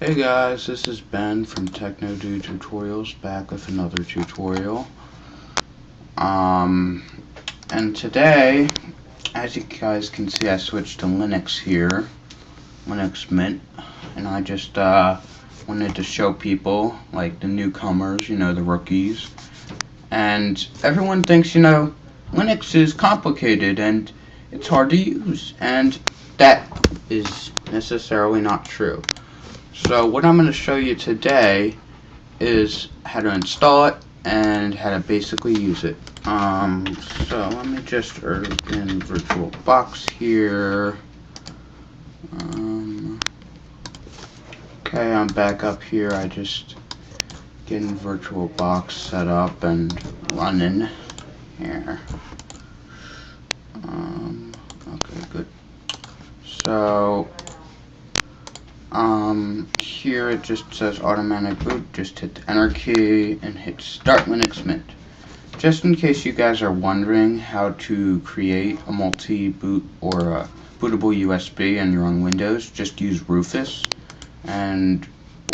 Hey guys, this is Ben from Techno Dude Tutorials, back with another tutorial. And today, as you guys can see, I switched to Linux here, Linux Mint, and I just wanted to show people, like the newcomers, the rookies. And everyone thinks, Linux is complicated and it's hard to use, and that is necessarily not true. So what I'm going to show you today is how to install it and how to basically use it. So let me just open VirtualBox here. Okay, I'm back up here. I just getting VirtualBox set up and running here. Okay, good. So here it just says automatic boot. Just hit the enter key and hit start Linux Mint. Just in case you guys are wondering how to create a multi-boot or a bootable USB and you're on Windows, just use Rufus.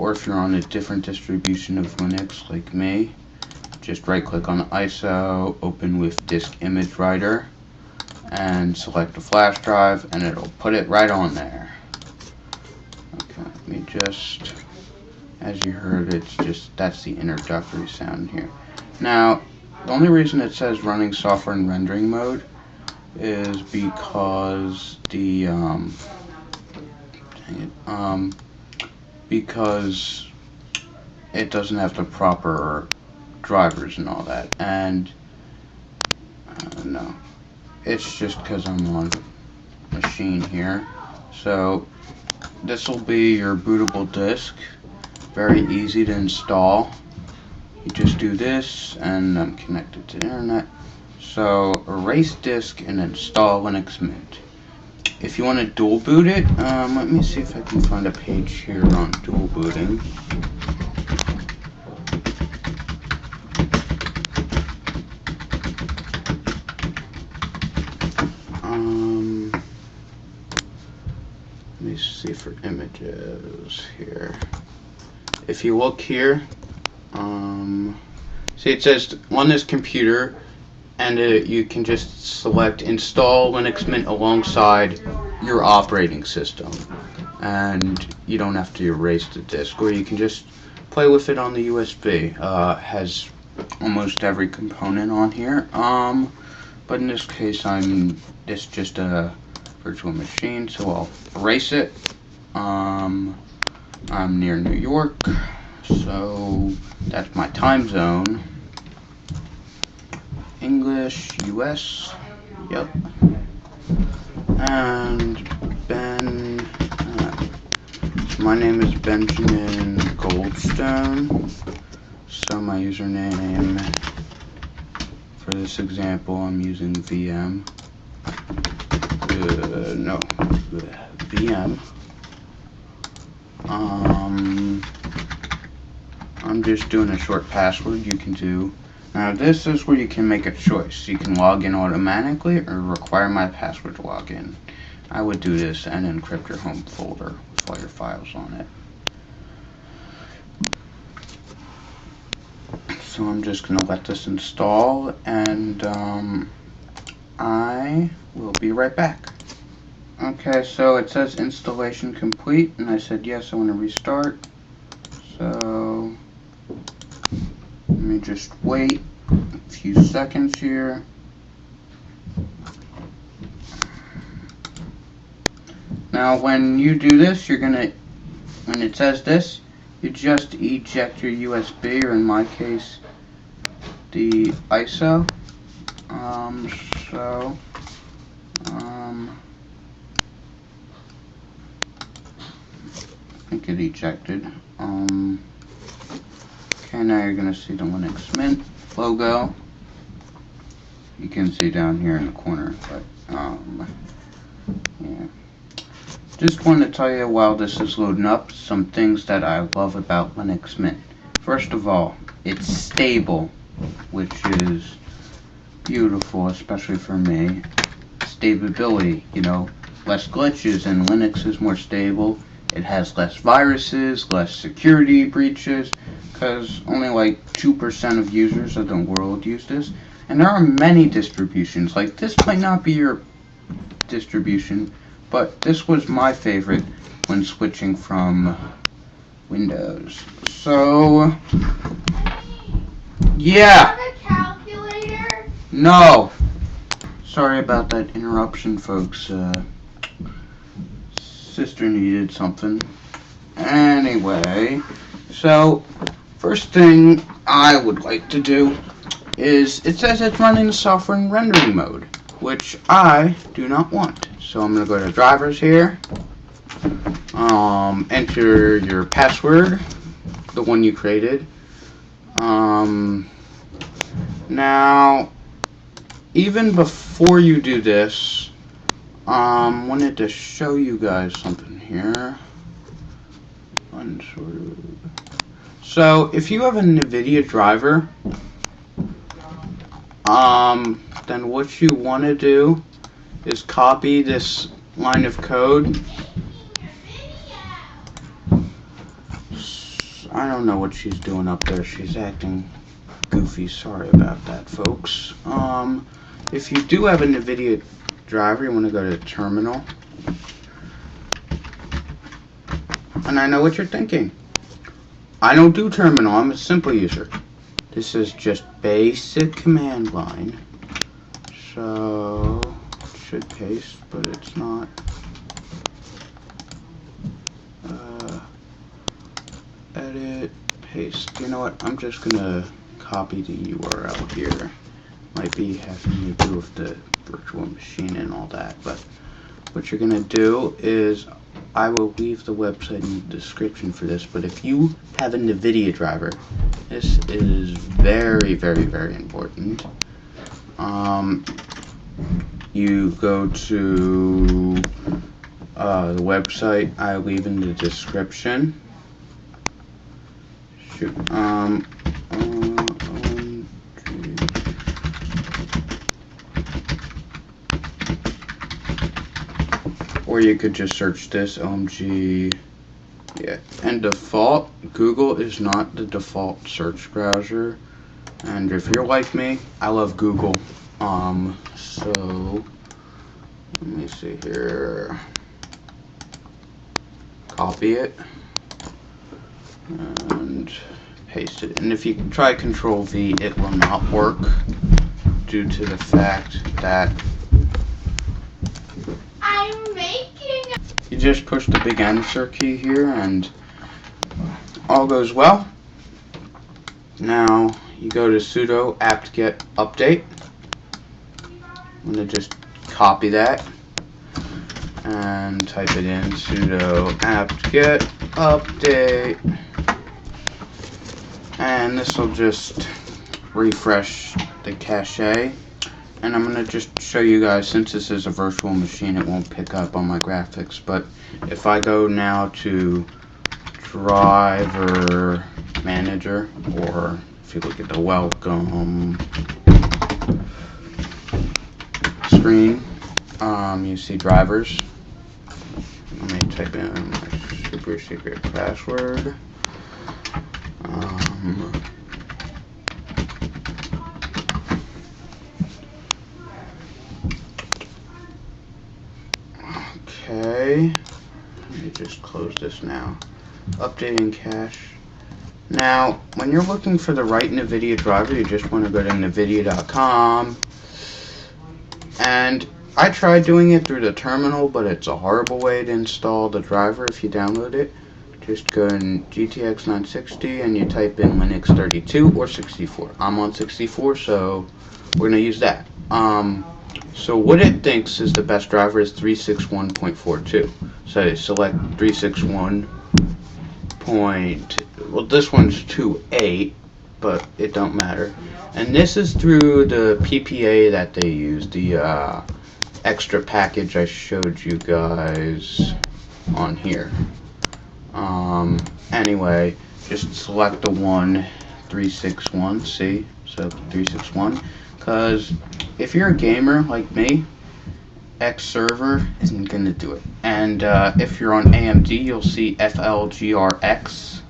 Or if you're on a different distribution of Linux like me, just right click on the ISO, open with disk image writer, and select a flash drive, and it'll put it right on there. Okay, let me just, as you heard, that's the introductory sound here. Now, the only reason it says running software in rendering mode is because because it doesn't have the proper drivers and all that, and no, it's just because I'm on machine here. So this will be your bootable disk, very easy to install. You just do this, and I'm connected to the internet. So erase disk and install Linux Mint. If you want to dual boot it, let me see if I can find a page here on dual booting. Let me see for images here. If you look here, see it says on this computer, and you can just select install Linux Mint alongside your operating system, and you don't have to erase the disk, or you can just play with it on the USB. Has almost every component on here, but in this case it's just a virtual machine, so I'll erase it. I'm near New York, so that's my time zone. English, US, yep. And my name is Benjamin Goldstone, so my username for this example I'm using VM. VM. I'm just doing a short password. You can do. Now this is where you can make a choice. You can log in automatically or require my password to log in. I would do this and encrypt your home folder with all your files on it. So I'm just going to let this install, and I will be right back. Okay, so it says installation complete, and I said yes, I want to restart. So let me just wait a few seconds here. Now when you do this, when it says this, you just eject your USB, or in my case, the ISO. I think it ejected. Okay, now you're going to see the Linux Mint logo. You can see down here in the corner, but yeah. Just want to tell you while this is loading up some things that I love about Linux Mint. First of all, it's stable, which is beautiful, especially for me. Stability, less glitches, and Linux is more stable. It has less viruses, less security breaches, because only like 2% of users of the world use this. And there are many distributions. Like, this might not be your distribution, but this was my favorite when switching from Windows. So, yeah. A calculator? No. Sorry about that interruption, folks. Sister needed something. Anyway, so first thing I would like to do is, it says it's running the software in rendering mode, which I do not want. So I'm going to go to drivers here, enter your password, the one you created. Now, even before you do this, wanted to show you guys something here. So if you have a Nvidia driver, then what you want to do is copy this line of code. I don't know what she's doing up there. She's acting goofy. Sorry about that, folks. If you do have a Nvidia driver, you want to go to terminal. And I know what you're thinking. I don't do terminal. I'm a simple user. This is just basic command line. So, it should paste, but it's not. Edit, paste. You know what? I'm just gonna copy the URL here. Might be having to do with the virtual machine and all that, but what you're gonna do is, I will leave the website in the description for this, but if you have a Nvidia driver, this is very, very, very important. You go to the website I leave in the description. Shoot. Or you could just search this, OMG. Yeah, and default, Google is not the default search browser. And if you're like me, I love Google. So, let me see here. Copy it. And paste it. And if you try Control V, it will not work due to the fact that you just push the big answer key here and all goes well. Now you go to sudo apt-get update. I'm going to just copy that and type it in, sudo apt-get update, and this will just refresh the cache. And I'm going to just show you guys, since this is a virtual machine, it won't pick up on my graphics, but if I go now to driver manager, or if you look at the welcome screen, you see drivers. Let me type in my super secret password. Okay, let me just close this now. Updating cache. Now, when you're looking for the right Nvidia driver, you just want to go to nvidia.com. And I tried doing it through the terminal, but it's a horrible way to install the driver if you download it. Just go in GTX 960 and you type in Linux 32 or 64. I'm on 64, so we're going to use that. So what it thinks is the best driver is 361.42. So you select 361. Well, this one's 2.8, but it don't matter. And this is through the PPA that they use, the extra package I showed you guys on here. Anyway, just select the one 361. See, so 361. Because if you're a gamer like me, X server isn't going to do it. And if you're on AMD, you'll see FLGRX,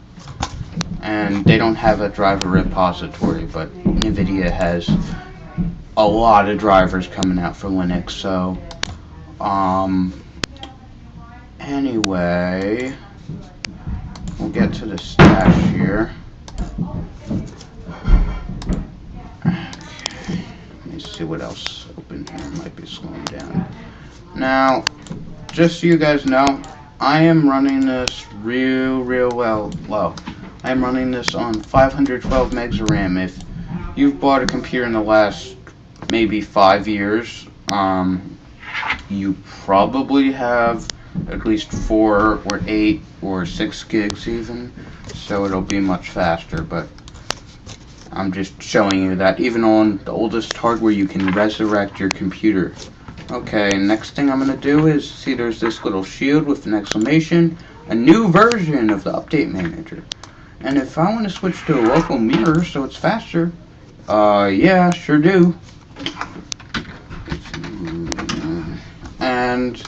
and they don't have a driver repository, but Nvidia has a lot of drivers coming out for Linux. So anyway, we'll get to the stash here. Okay, let me see what else open here. Might be slowing down. Now, just so you guys know, I am running this real low. I'm running this on 512 megs of RAM. If you've bought a computer in the last maybe 5 years, you probably have at least 4 or 8 or 6 gigs even, so it'll be much faster. But I'm just showing you that even on the oldest hardware you can resurrect your computer. Okay, next thing I'm going to do is, see, there's this little shield with an exclamation, a new version of the update manager. And if I want to switch to a local mirror so it's faster, yeah, sure do. And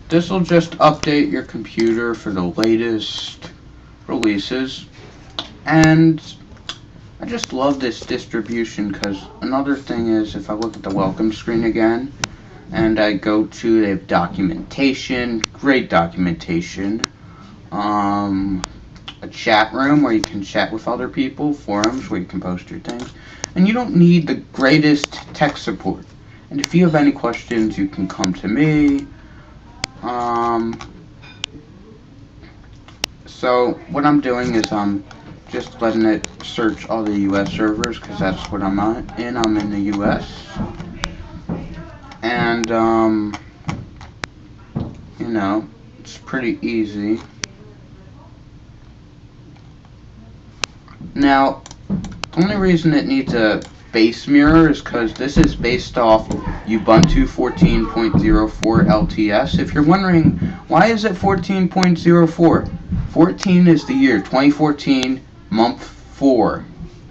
this will just update your computer for the latest releases. And I just love this distribution, because another thing is, if I look at the welcome screen again, and I go to, they have documentation, great documentation, a chat room where you can chat with other people, forums where you can post your things, and you don't need the greatest tech support. And if you have any questions, you can come to me. So what I'm doing is I'm just letting it search all the US servers, because that's what I'm in. I'm in the US. And, you know, it's pretty easy. Now, the only reason it needs a base mirror is because this is based off Ubuntu 14.04 LTS. If you're wondering, why is it 14.04? 14 is the year, 2014, month 4,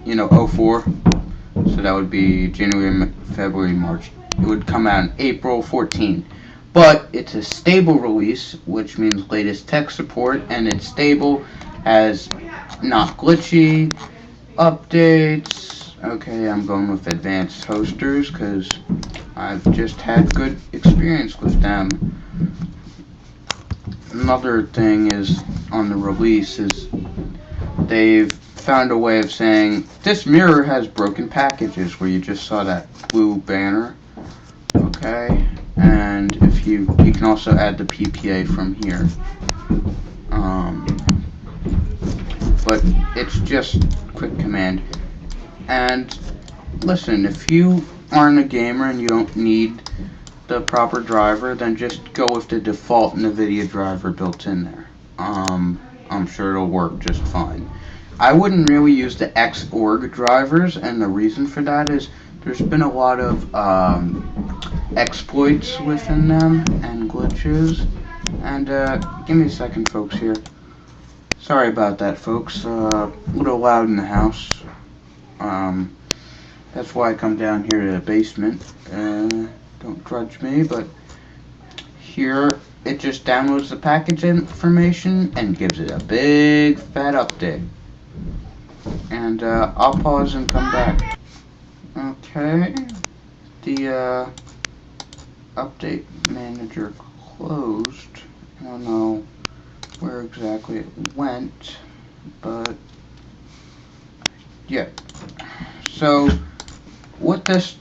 you know, 04. So that would be January, February, March. It would come out in April 14. But it's a stable release, which means latest tech support, and it's stable as not glitchy, updates. Okay, I'm going with advanced hosters because I've just had good experience with them. Another thing is, on the release, is they've found a way of saying this mirror has broken packages, where you just saw that blue banner. Okay, and if you can also add the PPA from here. But it's just quick command. And listen, if you aren't a gamer and you don't need the proper driver, then just go with the default Nvidia driver built in there. I'm sure it'll work just fine. I wouldn't really use the Xorg drivers, and the reason for that is there's been a lot of exploits within them and glitches. And give me a second, folks, here. Sorry about that, folks. A little loud in the house. That's why I come down here to the basement. Don't grudge me, but here it just downloads the package information and gives it a big fat update. And I'll pause and come back. Okay, the update manager closed. I don't know where exactly it went, but yeah. So what this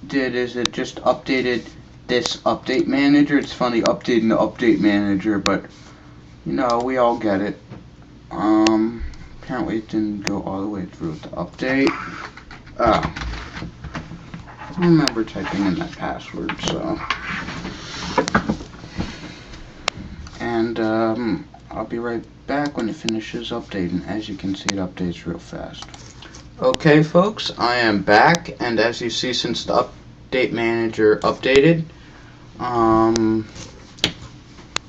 did is it just updated this update manager. It's funny updating the update manager, but you know, we all get it. Apparently it didn't go all the way through with the update. I remember typing in that password, so. And I'll be right back when it finishes updating. As you can see, it updates real fast. Okay, folks, I am back, and as you see, since the update manager updated,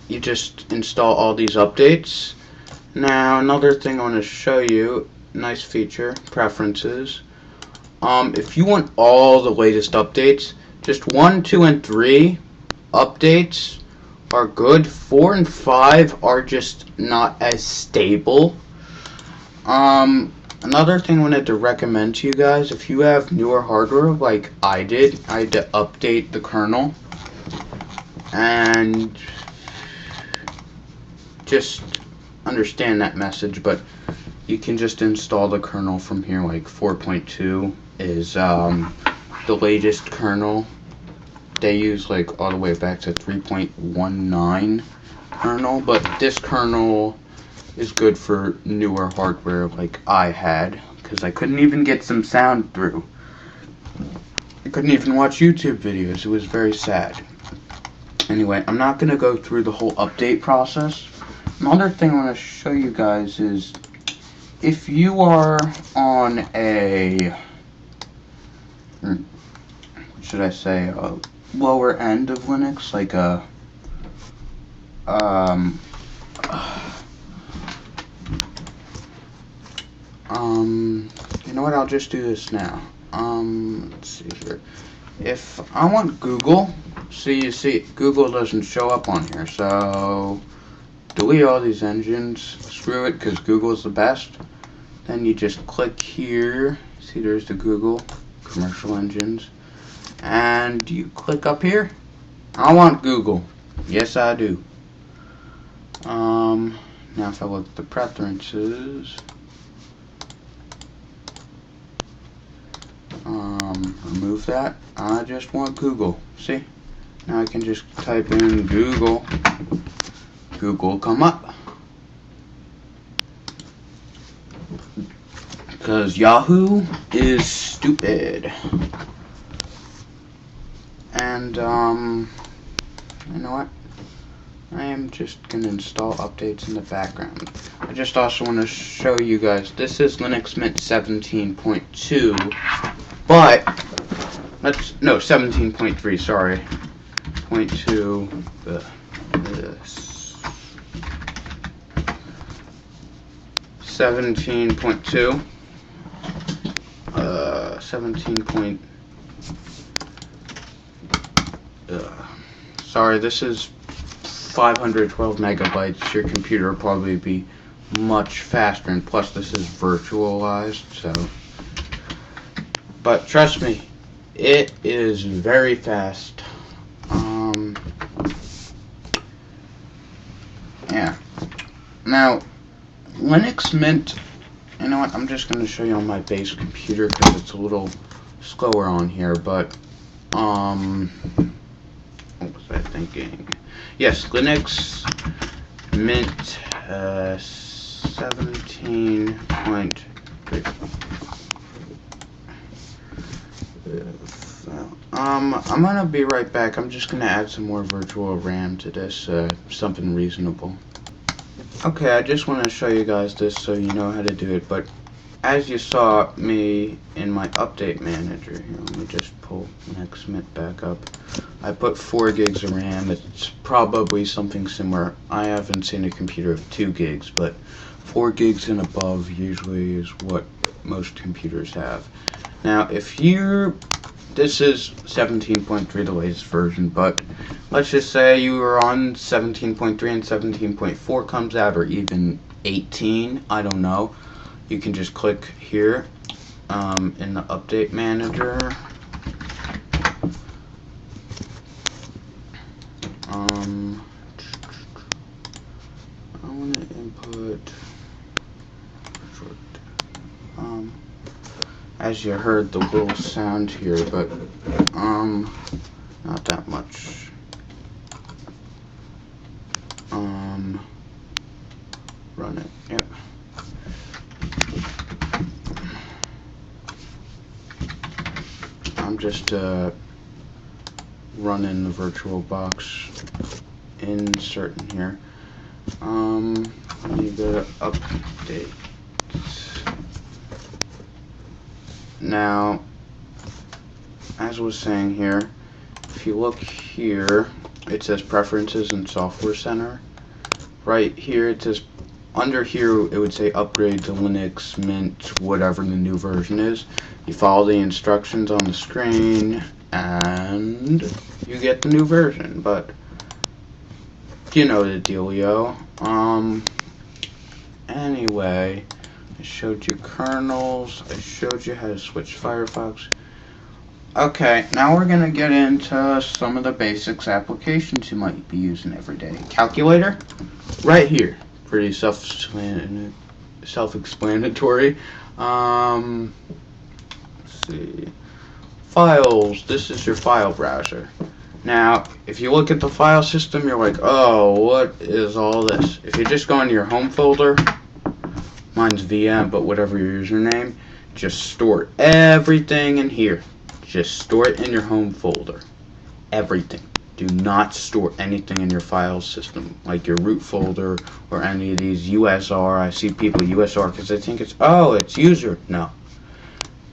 you just install all these updates. Now, another thing I want to show you, nice feature, preferences. If you want all the latest updates, just 1, 2, and 3 updates are good. 4 and 5 are just not as stable. Another thing I wanted to recommend to you guys, if you have newer hardware like I did, I had to update the kernel. And just understand that message, but you can just install the kernel from here. Like 4.2 is the latest kernel. They use like all the way back to 3.19 kernel, but this kernel is good for newer hardware like I had, because I couldn't even get some sound through. I couldn't even watch YouTube videos. It was very sad. Anyway, I'm not going to go through the whole update process. Another thing I want to show you guys is, if you are on a, what should I say, a lower end of Linux, like a, you know what, I'll just do this now. Let's see here. If I want Google, you see, Google doesn't show up on here, so delete all these engines, screw it, because Google's the best. Then you just click here, see there's the Google commercial engines, and you click up here. I want Google. Yes, I do. Now if I look at the preferences, remove that. I just want Google. See? Now I can just type in Google. Google come up. Because Yahoo is stupid. And, you know what? I am just going to install updates in the background. I just also want to show you guys, this is Linux Mint 17.2, but, no, 17.3, sorry. 0.2, 17.2, 17. Sorry, this is 512 megabytes. Your computer will probably be much faster, and plus this is virtualized, so. But trust me, it is very fast. Yeah. Now, Linux Mint, you know what, I'm just going to show you on my base computer because it's a little slower on here, but, what was I thinking? Yes, Linux Mint 17.3. I'm gonna be right back. I'm just gonna add some more virtual RAM to this, something reasonable. Okay, I just want to show you guys this so you know how to do it, but as you saw me in my update manager here, let me just pull Linux Mint back up. I put 4 gigs of RAM. It's probably something similar. I haven't seen a computer of 2 gigs, but 4 gigs and above usually is what most computers have. Now, if you're, this is 17.3, the latest version, but let's just say you were on 17.3 and 17.4 comes out, or even 18, I don't know. You can just click here in the update manager. I want to input, as you heard the little sound here, but not that much. Run it, yep. I'm just running the VirtualBox insert in here. You go to update. Now, as I was saying here, if you look here, it says Preferences and Software Center. Right here, it says, under here, it would say Upgrade to Linux Mint, whatever the new version is. You follow the instructions on the screen, and you get the new version. But you know the dealio. Anyway, I showed you kernels, I showed you how to switch Firefox. Okay, now we're going to get into some of the basics applications you might be using every day. Calculator, right here. Pretty self-explanatory. Let's see. Files, this is your file browser. Now, if you look at the file system, you're like, oh, what is all this? If you just go into your home folder, mine's VM, but whatever your username, just store everything in here. Just store it in your home folder. Everything. Do not store anything in your file system, like your root folder or any of these USR. I see people USR because they think it's user. No.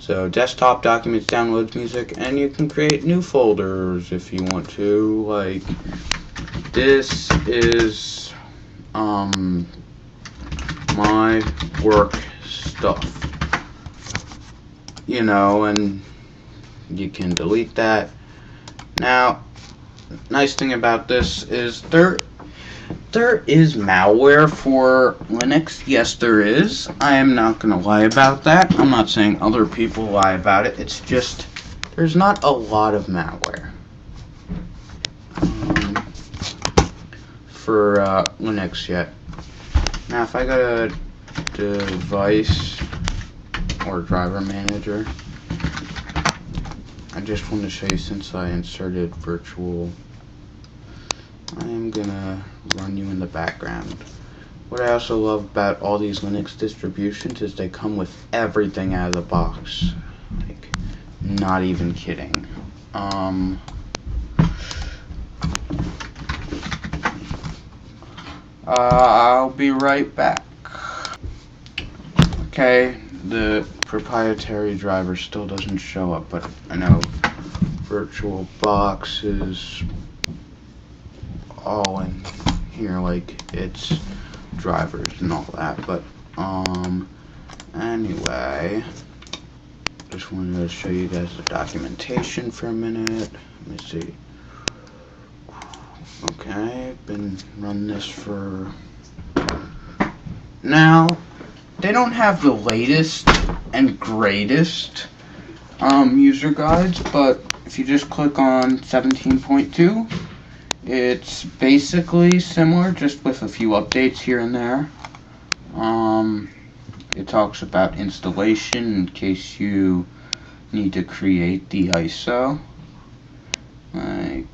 So desktop, documents, downloads, music, and you can create new folders if you want to. Like this is my work stuff. You know, and you can delete that. Now, nice thing about this is there is malware for Linux. Yes, there is. I am not going to lie about that. I'm not saying other people lie about it. It's just there's not a lot of malware for Linux yet. Now, if I go to device or driver manager, I just want to show you, since I inserted virtual, I am gonna run you in the background. What I also love about all these Linux distributions is they come with everything out of the box. Like, not even kidding. I'll be right back. Okay, the proprietary driver still doesn't show up, but I know virtual boxes all in here, like it's drivers and all that. But anyway, just wanted to show you guys the documentation for a minute. Let me see. Okay, been running this for now. They don't have the latest and greatest user guides, but if you just click on 17.2, it's basically similar, just with a few updates here and there. It talks about installation in case you need to create the ISO, like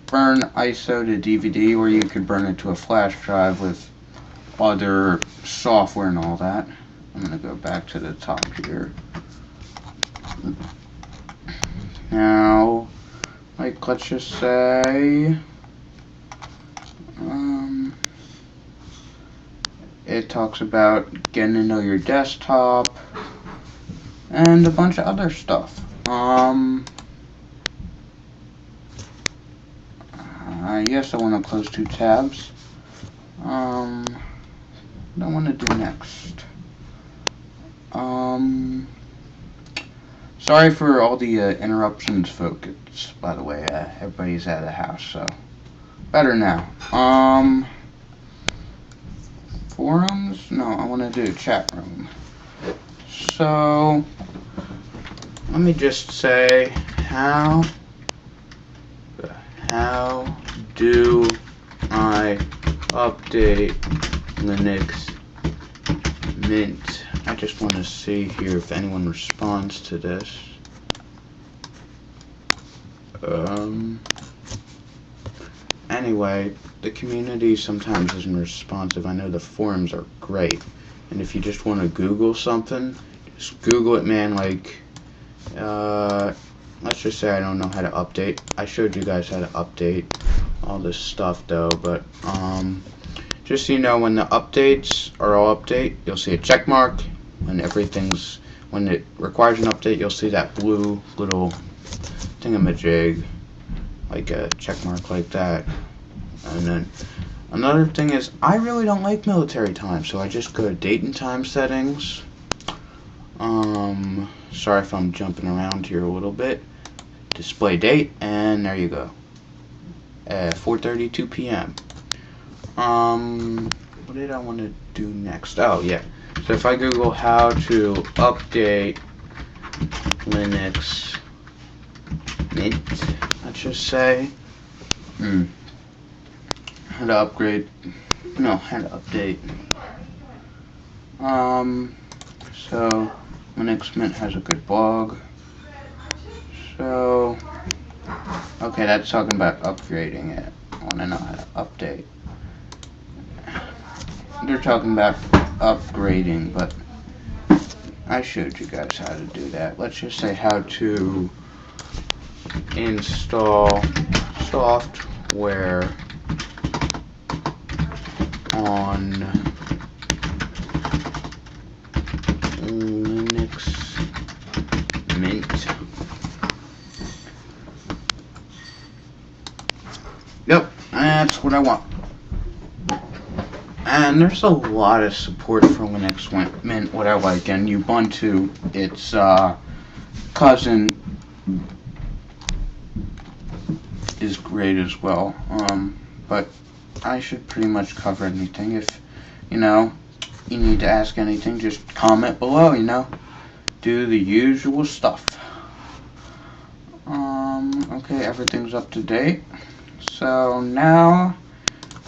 burn ISO to DVD, or you could burn it to a flash drive with other software and all that. I'm gonna go back to the top here. Now, like, let's just say it talks about getting to know your desktop and a bunch of other stuff. Yes, I want to close two tabs. What I want to do next. Sorry for all the interruptions, folks. By the way, everybody's out of the house, so better now. Forums? No, I want to do a chat room. So let me just say, how do I update Linux Mint? I just want to see here if anyone responds to this. Anyway, the community sometimes isn't responsive. I know the forums are great, and if you just want to Google something, just Google it, man. Like, let's just say I don't know how to update. I showed you guys how to update all this stuff though, but just so you know, when the updates are all update, you'll see a check mark. When it requires an update, you'll see that blue little thingamajig, like a check mark like that. And then another thing is, I really don't like military time, so I just go to date and time settings, Sorry if I'm jumping around here a little bit. Display date, and there you go. 4:32 p.m. What did I want to do next? Oh yeah. So if I Google how to update Linux Mint, let's just say, how to upgrade, no, how to update. So Linux Mint has a good blog. So, okay, that's talking about upgrading it. I want to know how to update. They're talking about upgrading, but I showed you guys how to do that. Let's just say how to install software on Linux Mint. Yep, that's what I want. And there's a lot of support for Linux Mint, what I like. And Ubuntu, its cousin, is great as well. But I should pretty much cover anything. If, you need to ask anything, just comment below, Do the usual stuff. Okay, everything's up to date. So now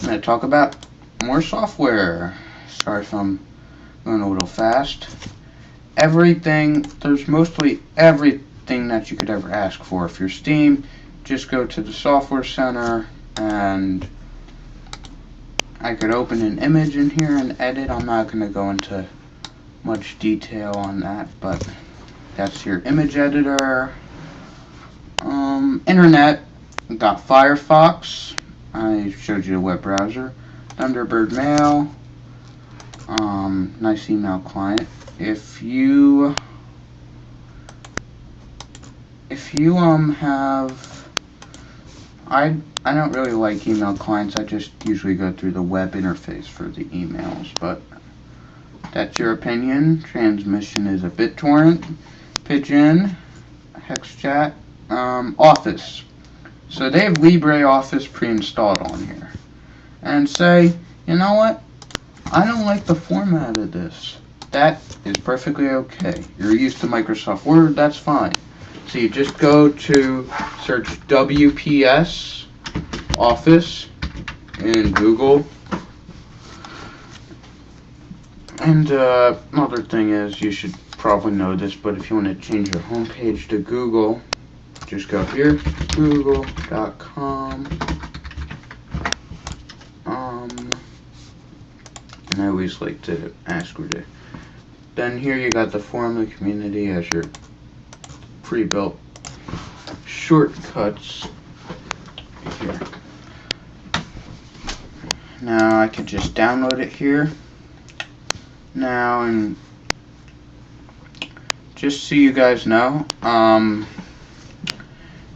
I'm going to talk about more software. Sorry if I'm going a little fast. There's mostly everything that you could ever ask for. If you're Steam, just go to the Software Center, and I could open an image in here and edit. I'm not going to go into much detail on that, but that's your image editor. Internet, got Firefox. I showed you the web browser. Thunderbird Mail, nice email client. If you have, I don't really like email clients. I just usually go through the web interface for the emails, but that's your opinion. Transmission is a BitTorrent, Pigeon, HexChat, Office. So they have LibreOffice pre-installed on here. And say, you know what? I don't like the format of this. That is perfectly okay. You're used to Microsoft Word, that's fine. So you just go to search WPS Office in Google. And another thing is, you should probably know this, but if you want to change your homepage to Google, just go here, google.com. And I always like to ask her to. Then here you got the forum of the community as your pre-built shortcuts here. Now I could just download it here. Now, and just so you guys know,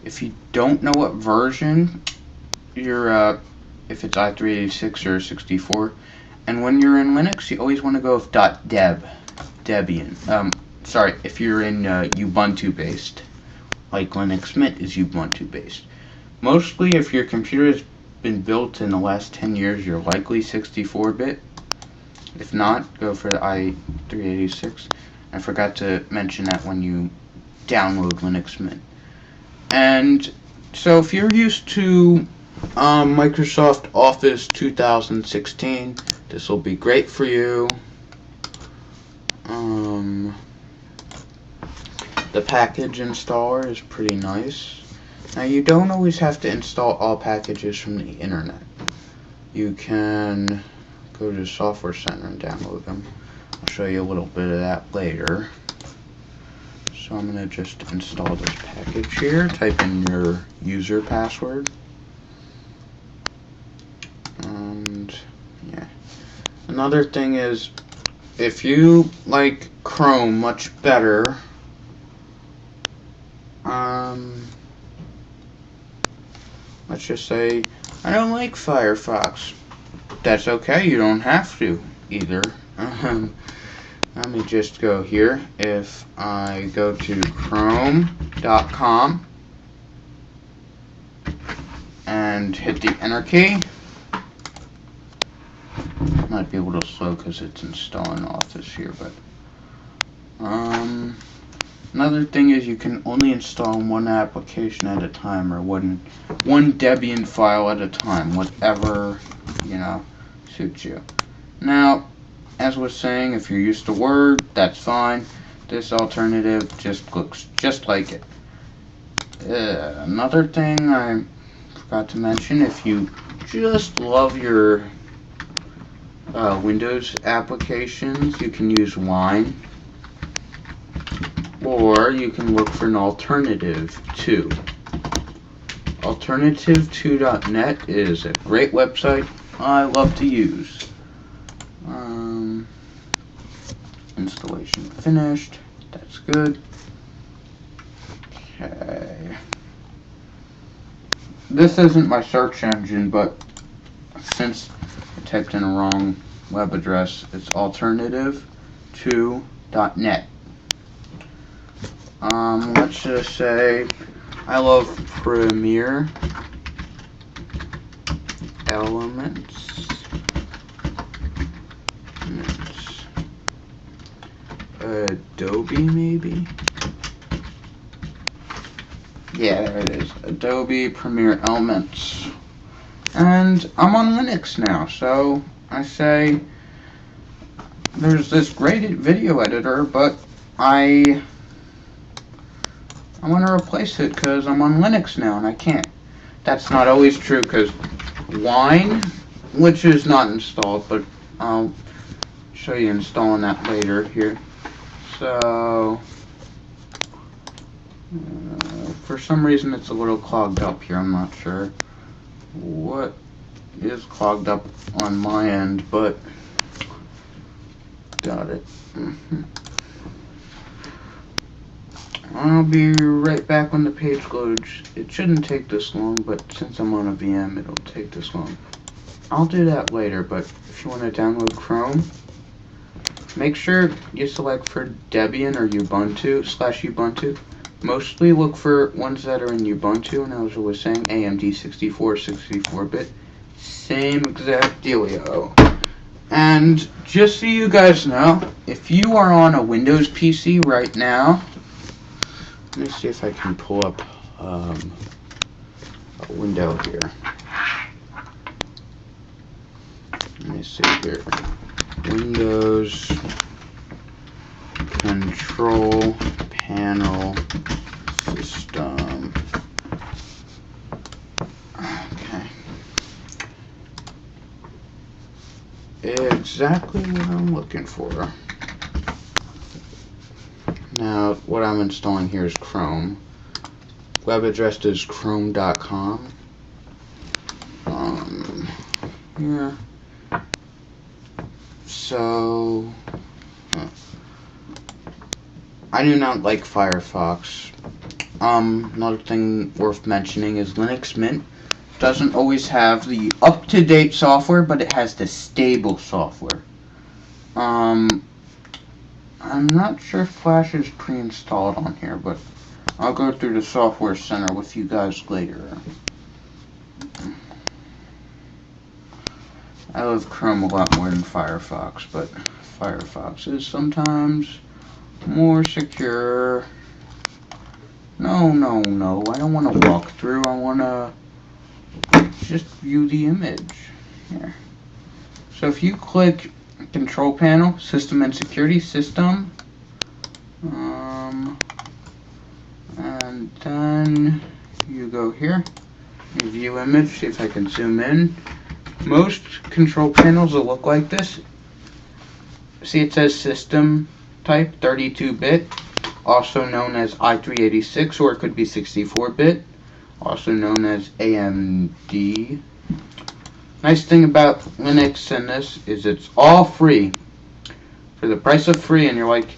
if you don't know what version you're if it's i386 or 64, and when you're in Linux, you always want to go with Debian. Sorry, if you're in Ubuntu based, like Linux Mint is Ubuntu based. Mostly, if your computer has been built in the last 10 years, you're likely 64-bit. If not, go for the i386. I forgot to mention that when you download Linux Mint. And so if you're used to Microsoft Office 2016, this will be great for you. The package installer is pretty nice. Now, you don't always have to install all packages from the internet. You can go to the Software Center and download them. I'll show you a little bit of that later. So I'm going to just install this package here. Type in your user password. And yeah. Another thing is, if you like Chrome much better, let's just say I don't like Firefox. That's okay, you don't have to either. Let me just go here. If I go to chrome.com and hit the enter key, might be a little slow because it's installing Office here, but another thing is you can only install one application at a time, or one Debian file at a time, whatever, you know, suits you. Now, as was saying, if you're used to Word, that's fine. This alternative just looks just like it. Another thing I forgot to mention, if you just love your Windows applications, you can use Wine, or you can look for an alternative 2. Alternative2.net is a great website I love to use. Installation finished. That's good. Okay. This isn't my search engine, but since I typed in a wrong web address, it's alternative2.net. Let's just say I love Premiere Elements. Adobe, maybe? Yeah, there it is. Adobe Premiere Elements. And I'm on Linux now, so I say there's this great video editor, but I want to replace it because I'm on Linux now and I can't. That's not always true, because Wine, which is not installed, but I'll show you installing that later here. So for some reason it's a little clogged up here. I'm not sure what is clogged up on my end, but got it. I'll be right back when the page loads. It shouldn't take this long, but since I'm on a VM, it'll take this long. I'll do that later, but if you want to download Chrome, make sure you select for Debian or Ubuntu/Ubuntu. Mostly look for ones that are in Ubuntu, and as I was saying, AMD 64bit. Same exact dealio. And just so you guys know, if you are on a Windows PC right now, let me see if I can pull up a window here. Let me see here. Windows Control Panel System. Okay. Exactly what I'm looking for. Now, what I'm installing here is Chrome. Web address is chrome.com. Here. So, I do not like Firefox. Another thing worth mentioning is Linux Mint doesn't always have the up-to-date software, but it has the stable software. I'm not sure if Flash is pre-installed on here, but I'll go through the software center with you guys later. I love Chrome a lot more than Firefox, but Firefox is sometimes more secure. No, I don't want to walk through. I want to just view the image. Here. So if you click Control Panel, System and Security, System, and then you go here, you view image, see if I can zoom in. Most control panels will look like this. See, it says System Type 32-bit, also known as i386, or it could be 64-bit, also known as AMD. Nice thing about Linux and this is it's all free for the price of free, and you're like,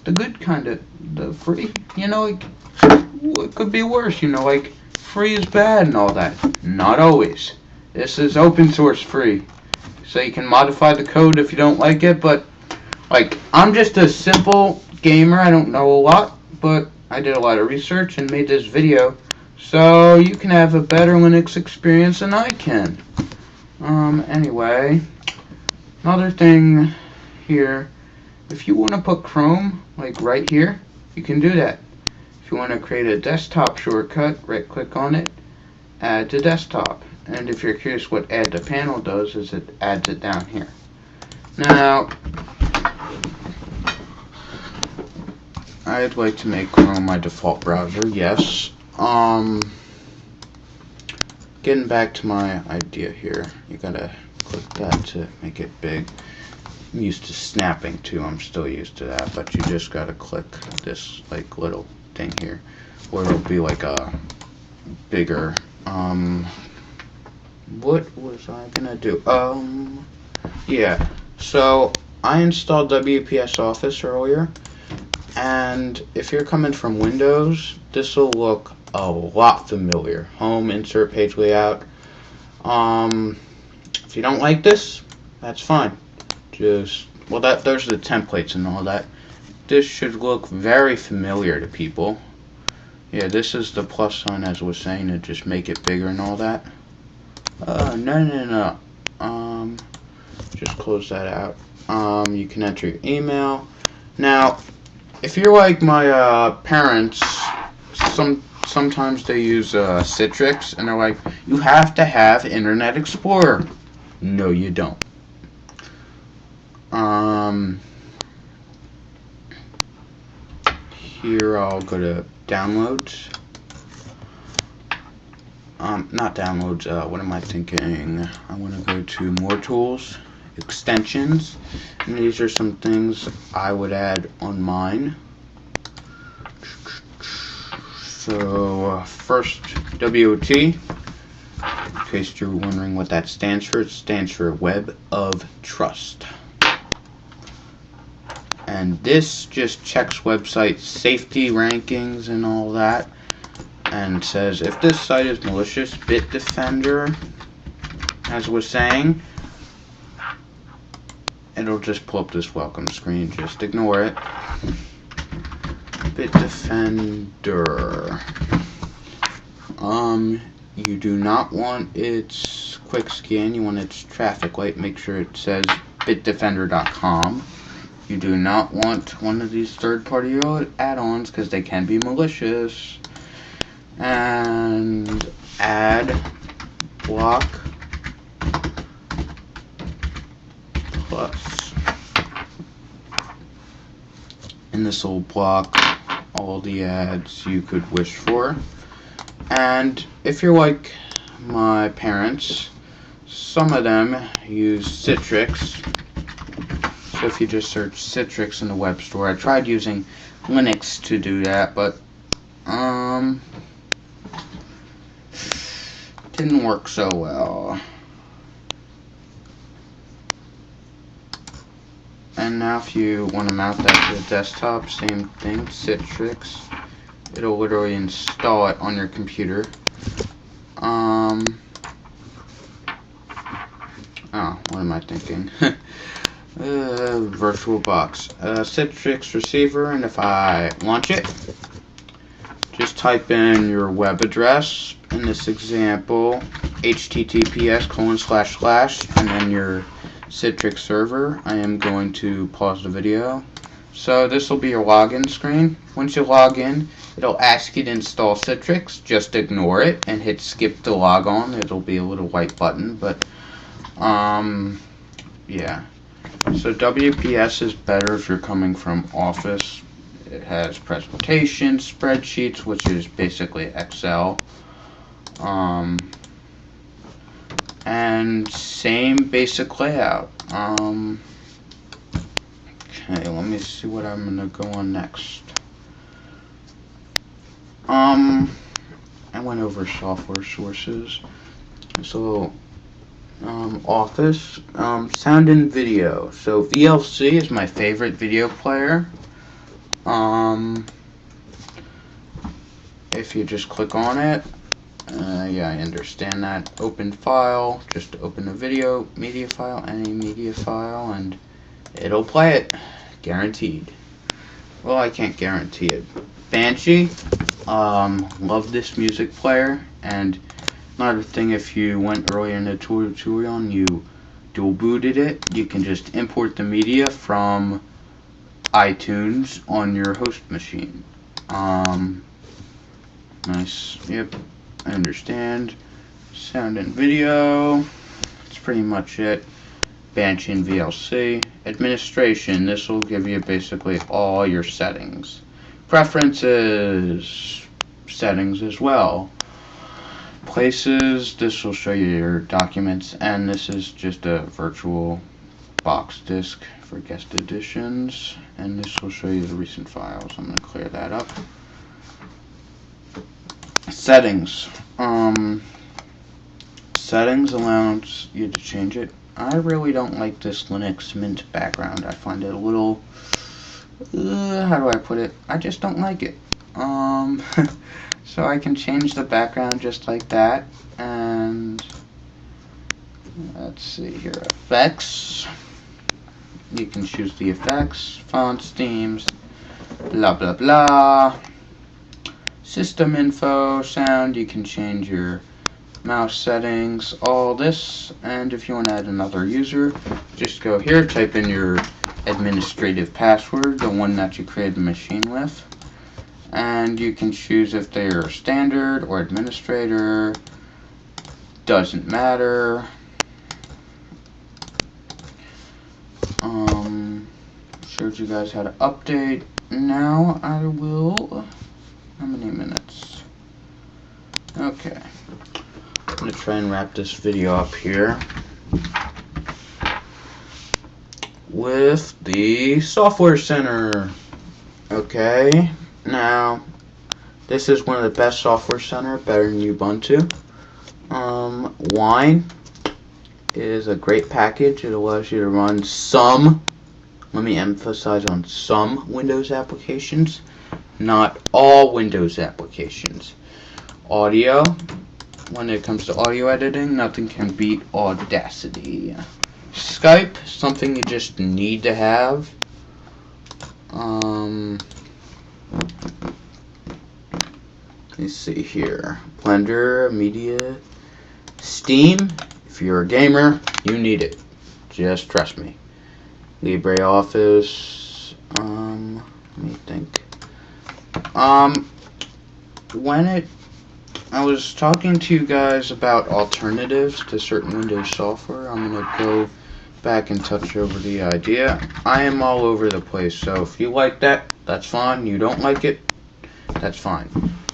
the good kind of, the free, you know, like, it could be worse, you know, like, free is bad and all that. Not always. This is open source free, so you can modify the code if you don't like it, but Like, I'm just a simple gamer. I don't know a lot, but I did a lot of research and made this video so you can have a better Linux experience than I can. Anyway, another thing here, if you want to put Chrome, like right here, you can do that. If you want to create a desktop shortcut, right click on it, add to desktop. And if you're curious what add to panel does, is it adds it down here. Now, I'd like to make Chrome my default browser, yes. Getting back to my idea here, you gotta click that to make it big. I'm used to snapping too, I'm still used to that, but you just gotta click this like little thing here, or it'll be like a bigger, what was I gonna do? Yeah, so I installed WPS Office earlier, and if you're coming from Windows, this will look a lot familiar. Home, insert page layout. If you don't like this, that's fine. Just, well, those are the templates and all that. This should look very familiar to people. Yeah, this is the plus sign, as I was saying, to just make it bigger and all that. No. Just close that out. You can enter your email. Now, if you're like my parents, sometimes they use Citrix, and they're like, you have to have Internet Explorer. No, you don't. Here I'll go to downloads. Not downloads, what am I thinking? I want to go to more tools, extensions, and these are some things I would add on mine. So, first, WOT, in case you're wondering what that stands for, it stands for Web of Trust. And this just checks website safety rankings and all that, and says if this site is malicious, BitDefender, as I was saying, it'll just pull up this welcome screen. Just ignore it. BitDefender. You do not want its quick scan. You want its traffic light. Make sure it says bitdefender.com. You do not want one of these third-party add-ons because they can be malicious. And add block plus. And this will block all the ads you could wish for. And if you're like my parents, some of them use Citrix. So if you just search Citrix in the web store, I tried using Linux to do that, but didn't work so well. And now if you want to mount that to the desktop, same thing, Citrix. It'll literally install it on your computer. Oh, what am I thinking? VirtualBox. Citrix receiver, and if I launch it, just type in your web address. In this example, https:// and then your Citrix server. I am going to pause the video. So this will be your login screen. Once you log in, it'll ask you to install Citrix. Just ignore it and hit skip to log on. It'll be a little white button, but yeah. So WPS is better if you're coming from Office. It has presentations, spreadsheets, which is basically Excel. And same basic layout. Okay, let me see what I'm gonna go on next. I went over software sources. So Office, sound and video. So VLC is my favorite video player. If you just click on it, yeah, I understand that. Open file, just open a video, media file, any media file, and it'll play it. Guaranteed. Well, I can't guarantee it. Banshee, love this music player. And another thing, if you went earlier in the tutorial and you dual booted it, you can just import the media from iTunes on your host machine. Nice. Yep, I understand. Sound and video. That's pretty much it. Banshee and VLC. Administration. This will give you basically all your settings. Preferences. Settings as well. Places. This will show you your documents. And this is just a virtual box disk for guest editions. And this will show you the recent files. I'm going to clear that up. Settings. Settings allows you to change it. I really don't like this Linux Mint background. I find it a little, how do I put it? I just don't like it. So I can change the background just like that. And let's see here, effects. You can choose the effects, fonts, themes, blah blah blah. System info, sound, you can change your mouse settings, all this. And if you want to add another user, just go here, type in your administrative password, the one that you created the machine with, and you can choose if they are standard or administrator. Doesn't matter. Showed you guys how to update. Now I will, how many minutes? Okay, I'm going to try and wrap this video up here with the Software Center. Okay, now this is one of the best Software Center, better than Ubuntu. Wine is a great package. It allows you to run some, let me emphasize on some Windows applications, not all Windows applications. Audio, when it comes to audio editing, nothing can beat Audacity. Skype, something you just need to have. Let's see here. Blender, Media, Steam. If you're a gamer, you need it. Just trust me. LibreOffice. Let me think. I was talking to you guys about alternatives to certain Windows software. I'm going to go back and touch over the idea. I am all over the place, so if you like that, that's fine. You don't like it, that's fine.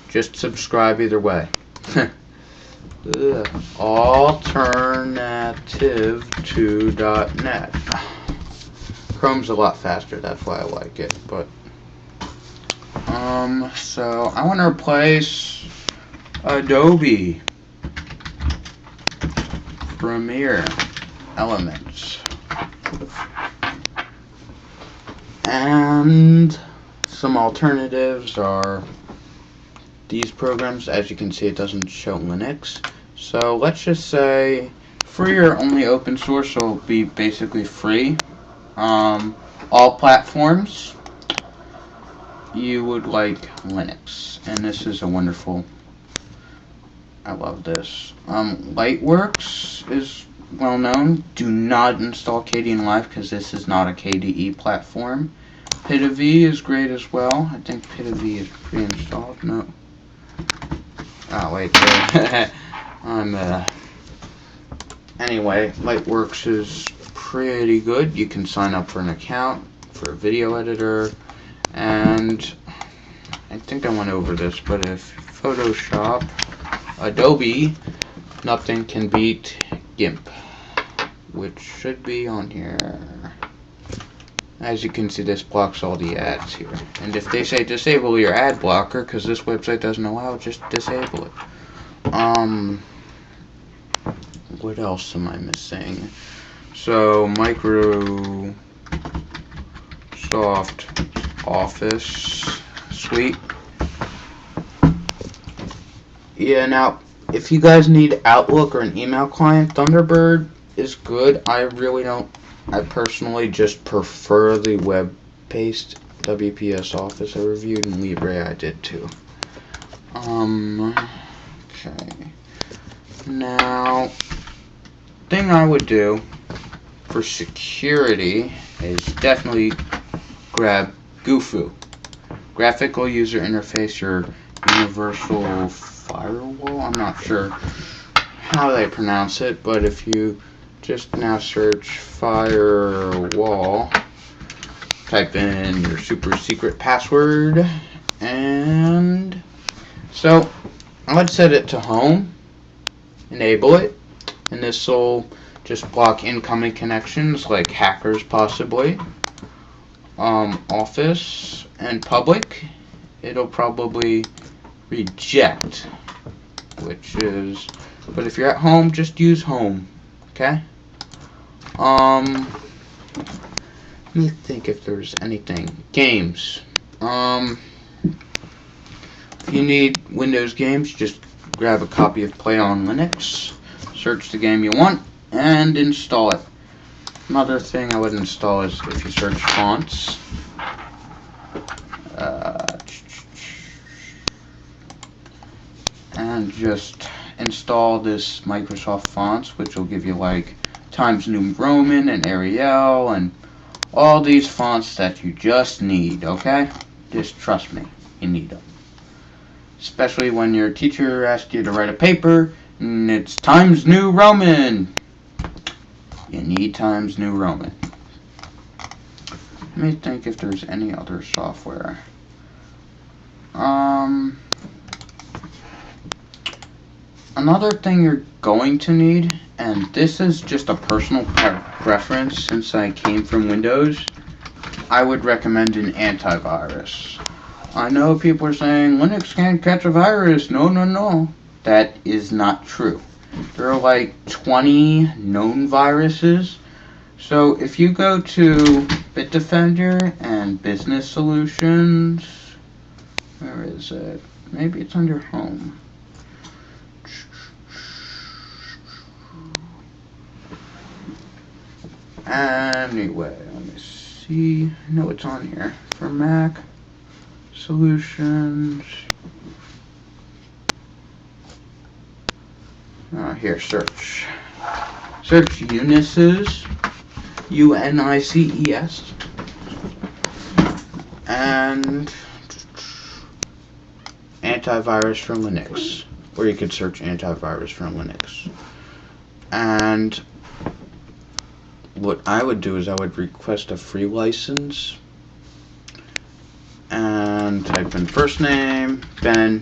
Just subscribe either way. Alternative to .NET. Chrome's a lot faster, that's why I like it. But so I want to replace Adobe Premiere Elements, and some alternatives are these programs. As you can see, it doesn't show Linux, so let's just say free or only open source, so it'll be basically free. All platforms, you would like Linux, and this is a wonderful, I love this. Lightworks is well known. Do not install KDE Live because this is not a KDE platform. PitaV is great as well. I think PitaV is pre-installed. No. Oh wait, anyway, Lightworks is pretty good. You can sign up for an account for a video editor, and I think I went over this, but if Photoshop, Adobe, nothing can beat GIMP, which should be on here. As you can see, this blocks all the ads here. And if they say disable your ad blocker, because this website doesn't allow it, just disable it. What else am I missing? So, Microsoft Office Suite. Yeah, now, if you guys need Outlook or an email client, Thunderbird is good. I personally just prefer the web paste WPS Office I reviewed, and Libre I did too. Okay. Now, thing I would do for security is definitely grab GUFW. Graphical User Interface, your Universal Firewall. I'm not sure how they pronounce it, but if you just now search firewall, type in your super secret password, and so I would set it to home, enable it, and this will just block incoming connections like hackers possibly. Office and public, it'll probably reject, which is, but if you're at home, just use home, okay? Let me think if there's anything. Games. If you need Windows games, just grab a copy of Play on Linux, search the game you want, and install it. Another thing I would install is if you search fonts. And just install this Microsoft fonts, which will give you like Times New Roman and Arial and all these fonts that you just need, okay? Just trust me, you need them. Especially when your teacher asks you to write a paper and it's Times New Roman. You need Times New Roman. Let me think if there's any other software. Another thing you're going to need, and this is just a personal preference since I came from Windows, I would recommend an antivirus. I know people are saying Linux can't catch a virus. No. That is not true. There are like 20 known viruses. So if you go to BitDefender and Business Solutions, where is it? Maybe it's under Home. Anyway, let me see. I know it's on here. For Mac Solutions. Here, search. Search Unices. UNICES. And Antivirus for Linux. Or you could search Antivirus for Linux. And what I would do is I would request a free license and type in first name, Ben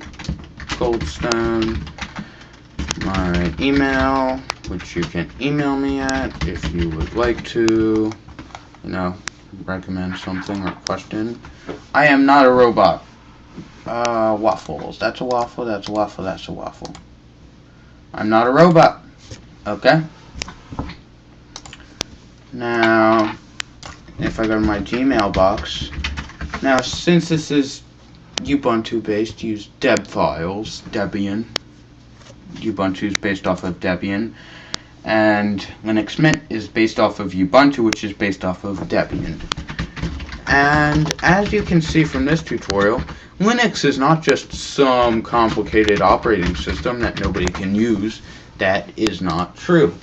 Goldstone, my email, which you can email me at if you would like to, recommend something or question. I am not a robot. Waffles. That's a waffle, that's a waffle, that's a waffle. I'm not a robot. Okay? Now, if I go to my Gmail box, now since this is Ubuntu based, use deb files, Debian. Ubuntu is based off of Debian, and Linux Mint is based off of Ubuntu, which is based off of Debian. And as you can see from this tutorial, Linux is not just some complicated operating system that nobody can use. That is not true.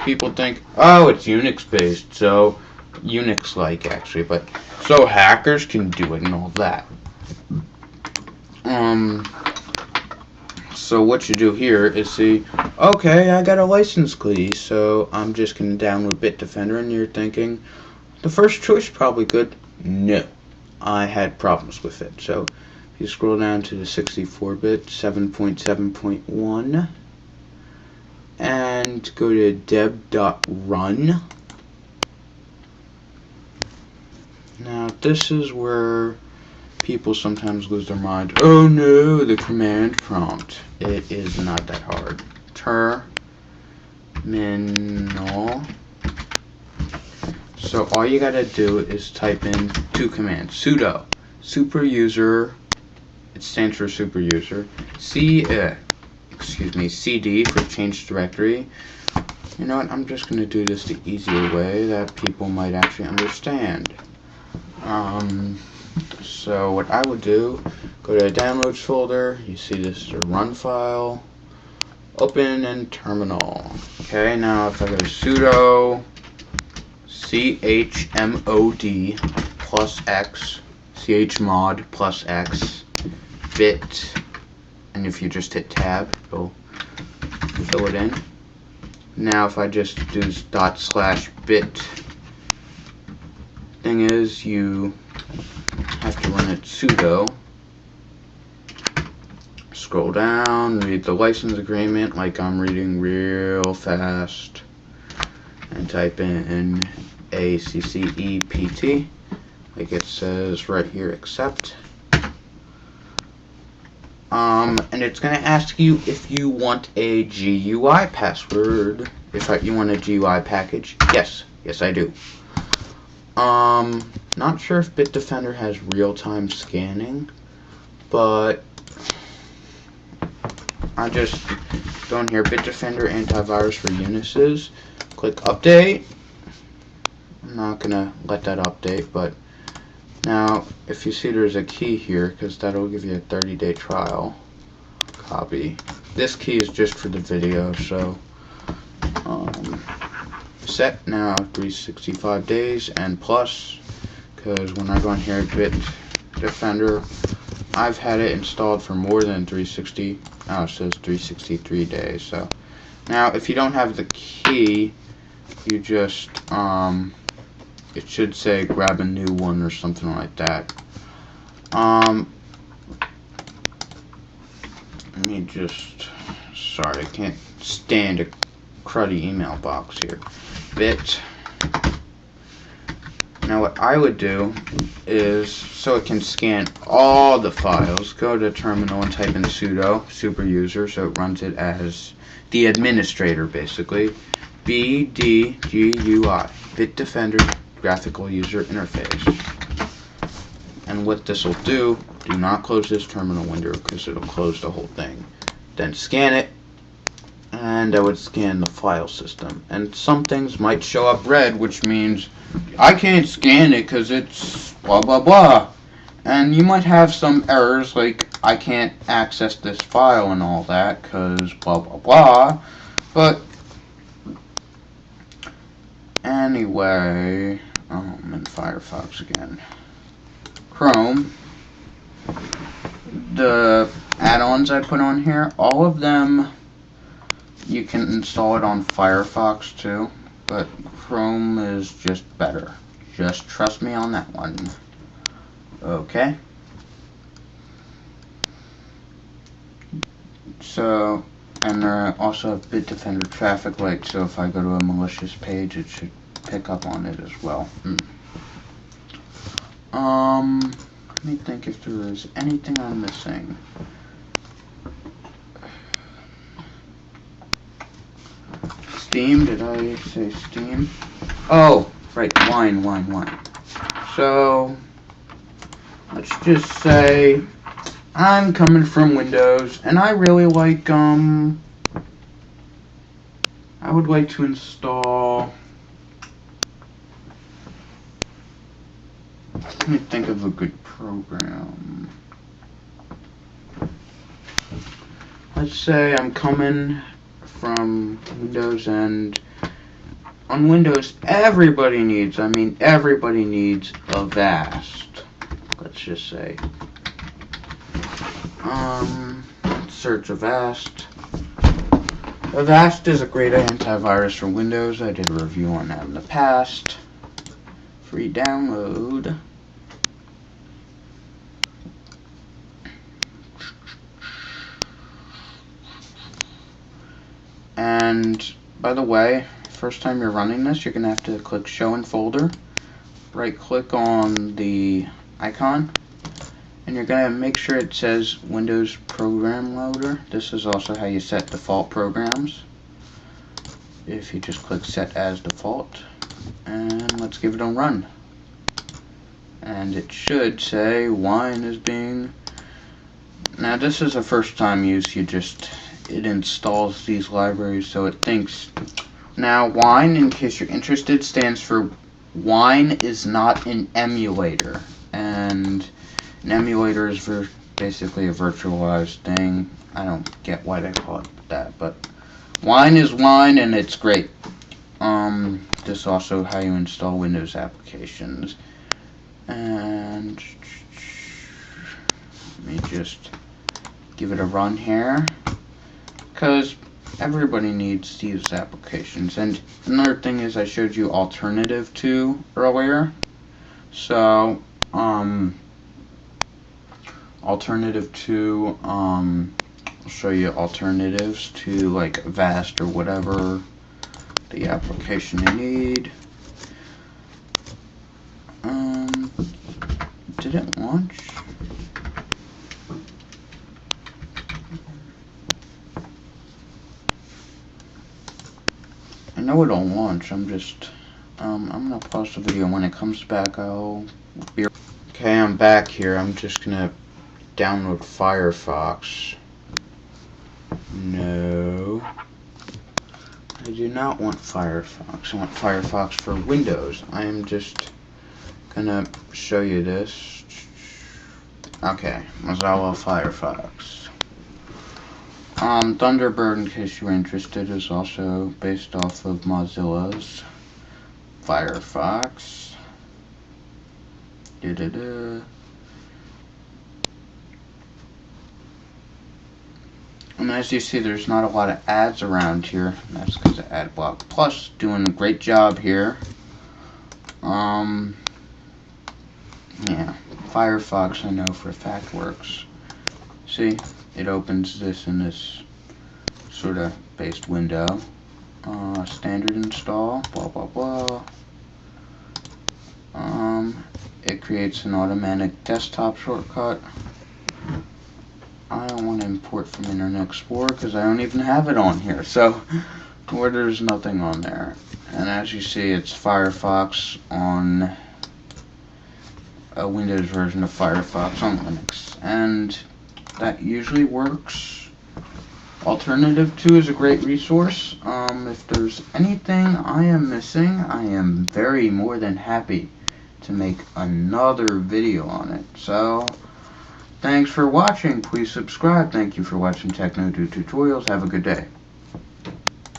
People think, oh, it's Unix based, so Unix-like actually, but so hackers can do it and all that. So what you do here is see, okay, I got a license key, so I'm just going to download BitDefender, and you're thinking, the first choice probably good. No, I had problems with it. So if you scroll down to the 64-bit, 7.7.1, and go to deb.run. Now this is where people sometimes lose their mind. Oh no, the command prompt. It is not that hard. Terminal. So all you gotta do is type in two commands. Sudo super user. It stands for super user. CD for change directory. You know what? I'm just gonna do this the easier way that people might actually understand. So what I would do, go to the downloads folder, you see this is a run file, open in terminal. Okay, now if I go sudo chmod plus x, chmod plus x, bit, and if you just hit tab, it'll fill it in. Now if I just do /bit, thing is you have to run it sudo, scroll down, read the license agreement like I'm reading real fast, and type in ACCEPT like it says right here, accept. And it's going to ask you if you want a GUI password, if you want a GUI package. Yes I do. Not sure if BitDefender has real-time scanning, but I just go in here, BitDefender Antivirus for Unisys, click update. I'm not gonna let that update, but now if you see there's a key here, because that'll give you a 30-day trial, copy. This key is just for the video, so set now 365 days and plus, because when I go in here at BitDefender, I've had it installed for more than 360. Now it says 363 days. So now if you don't have the key, you just it should say grab a new one or something like that. Let me just, sorry, I can't stand a cruddy email box here. Bit. Now what I would do is, so it can scan all the files, go to terminal and type in sudo super user, so it runs it as the administrator basically. BDGUI, BitDefender graphical user interface. And what this will do not close this terminal window because it'll close the whole thing. Then scan it, and I would scan the file system. And some things might show up red, which means I can't scan it because it's blah blah blah. And you might have some errors like I can't access this file and all that because blah blah blah. But anyway, I'm in Firefox again. Chrome. The add-ons I put on here, all of them, you can install it on Firefox too, but Chrome is just better. Just trust me on that one. Okay. So, and I also have BitDefender traffic light, so if I go to a malicious page, it should pick up on it as well. Let me think if there is anything I'm missing. Steam, did I say Steam? Oh, right, wine. So, let's just say I'm coming from Windows, and I really like, I would like to install, let me think of a good program. Let's say I'm coming from Windows, and on Windows everybody needs Avast. Let's just say search Avast. Avast is a great antivirus for Windows. I did a review on that in the past. Free download. And by the way, first time you're running this, you're going to have to click Show in Folder. Right click on the icon, and you're going to make sure it says Windows Program Loader. This is also how you set default programs. If you just click Set as Default, and let's give it a run. And it should say Wine is being... Now this is a first time use, it installs these libraries, so it thinks. Now Wine, in case you're interested, stands for Wine is not an emulator, and an emulator is basically a virtualized thing. I don't get why they call it that, but Wine is Wine, and it's great. This is also how you install Windows applications. And let me just give it a run here, because everybody needs to use applications. And another thing is, I showed you alternative to earlier. So alternative to I'll show you alternatives to like Avast or whatever the application you need. Did it launch? I know it'll launch. I'm gonna pause the video. When it comes back, I'll be. Okay, I'm back here. I'm just gonna download Firefox. No, I do not want Firefox. I want Firefox for Windows. I am just gonna show you this. Okay, Mozilla Firefox. Thunderbird, in case you're interested, is also based off of Mozilla's Firefox. And as you see, there's not a lot of ads around here. That's because of AdBlock Plus doing a great job here. Yeah, Firefox I know for a fact works. See, it opens this in this sort of based window. Standard install, blah blah blah. It creates an automatic desktop shortcut. I don't want to import from Internet Explorer because I don't even have it on here, so where there's nothing on there. And as you see, it's Firefox on a Windows version of Firefox on Linux, and that usually works. Alternative 2 is a great resource. If there's anything I am missing, I am very more than happy to make another video on it. So thanks for watching. Please subscribe. Thank you for watching Techno Do Tutorials. Have a good day.